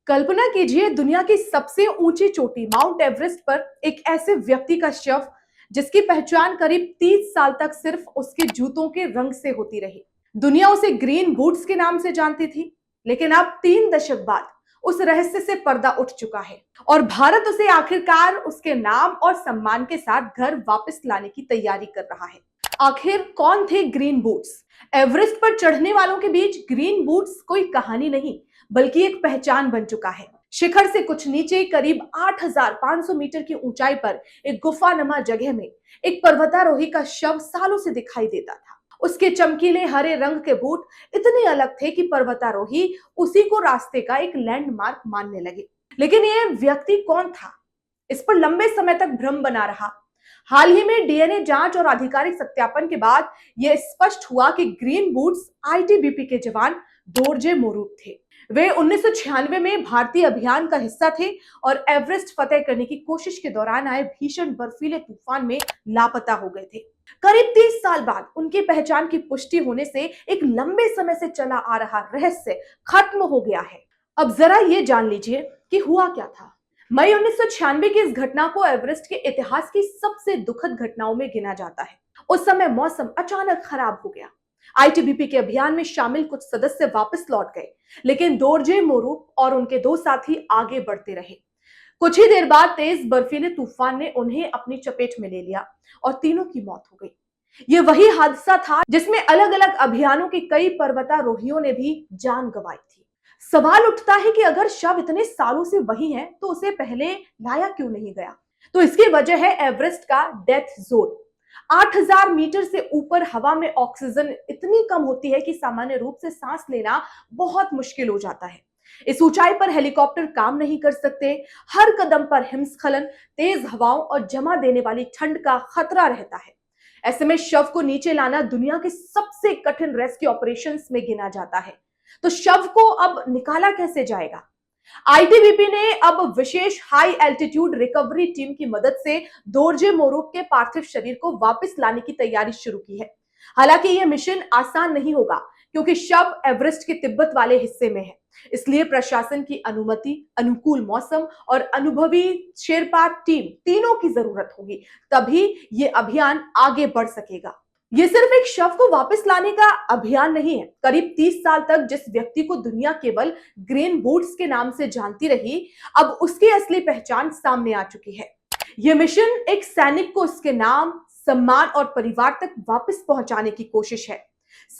कल्पना कीजिए दुनिया की सबसे ऊंची चोटी माउंट एवरेस्ट पर एक ऐसे व्यक्ति का शव जिसकी पहचान करीब 30 साल तक सिर्फ उसके जूतों के रंग से होती रही। दुनिया उसे ग्रीन बूट्स के नाम से जानती थी, लेकिन अब 3 दशक बाद उस रहस्य से पर्दा उठ चुका है और भारत उसे आखिरकार उसके नाम और सम्मान के साथ घर वापस लाने की तैयारी कर रहा है। आखिर कौन थे ग्रीन बूट्स? एवरेस्ट पर चढ़ने वालों के बीच ग्रीन बूट्स कोई कहानी नहीं, बल्कि एक पहचान बन चुका है। शिखर से कुछ नीचे करीब 8,500 मीटर की ऊंचाई पर एक गुफानुमा जगह में एक पर्वतारोही का शव सालों से दिखाई देता था। उसके चमकीले हरे रंग के बूट इतने अलग थे कि पर्वतारोही उसी को रास्ते का एक लैंडमार्क मानने लगे। लेकिन यह व्यक्ति कौन था? इस पर लंबे समय तक भ्रम बना रहा। हाल ही में डीएनए जांच और आधिकारिक सत्यापन के बाद यह स्पष्ट हुआ कि ग्रीन बूट्स आईटीबीपी के जवान दोरजे मोरूप थे। वे 1996 में भारतीय अभियान का हिस्सा थे और एवरेस्ट फतेह करने की कोशिश के दौरान आए भीषण बर्फीले तूफान में लापता हो गए थे। करीब 30 साल बाद उनकी पहचान की पुष्टि होने से एक लंबे समय से चला आ रहा रहस्य खत्म हो गया है। अब जरा ये जान लीजिए कि हुआ क्या था। मई 1996 की इस घटना को एवरेस्ट के इतिहास की सबसे दुखद घटनाओं में गिना जाता है। उस समय मौसम अचानक खराब हो गया। आईटीबीपी के अभियान में शामिल कुछ सदस्य वापस लौट गए, लेकिन दोरजे मोरूप और उनके 2 साथी आगे बढ़ते रहे। कुछ ही देर बाद तेज बर्फीले तूफान ने उन्हें अपनी चपेट में ले लिया और तीनों की मौत हो गई। ये वही हादसा था जिसमें अलग अलग अभियानों के कई पर्वतारोहियों ने भी जान गंवाई थी। सवाल उठता है कि अगर शव इतने सालों से वही है तो उसे पहले लाया क्यों नहीं गया? तो इसकी वजह है एवरेस्ट का डेथ जोन। 8,000 मीटर से ऊपर हवा में ऑक्सीजन इतनी कम होती है कि सामान्य रूप से सांस लेना बहुत मुश्किल हो जाता है। इस ऊंचाई पर हेलीकॉप्टर काम नहीं कर सकते। हर कदम पर हिमस्खलन, तेज हवाओं और जमा देने वाली ठंड का खतरा रहता है। ऐसे में शव को नीचे लाना दुनिया के सबसे कठिन रेस्क्यू ऑपरेशंस में गिना जाता है। तो शव को अब निकाला कैसे जाएगा? आईटीबीपी ने अब विशेष हाई एल्टीट्यूड रिकवरी टीम की मदद से दोरजे मोरूप के पार्थिव शरीर को वापस लाने की तैयारी शुरू की है। हालांकि यह मिशन आसान नहीं होगा, क्योंकि शव एवरेस्ट के तिब्बत वाले हिस्से में है। इसलिए प्रशासन की अनुमति, अनुकूल मौसम और अनुभवी शेरपा टीम तीनों की जरूरत होगी, तभी यह अभियान आगे बढ़ सकेगा। ये सिर्फ एक शव को वापस लाने का अभियान नहीं है। करीब 30 साल तक जिस व्यक्ति को दुनिया केवल ग्रीन बूट्स के नाम से जानती रही, अब उसकी असली पहचान सामने आ चुकी है। यह मिशन एक सैनिक को उसके नाम, सम्मान और परिवार तक वापस पहुंचाने की कोशिश है।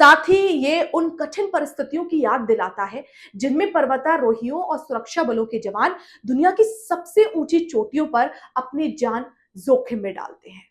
साथ ही ये उन कठिन परिस्थितियों की याद दिलाता है जिनमें पर्वतारोहियों और सुरक्षा बलों के जवान दुनिया की सबसे ऊंची चोटियों पर अपनी जान जोखिम में डालते हैं।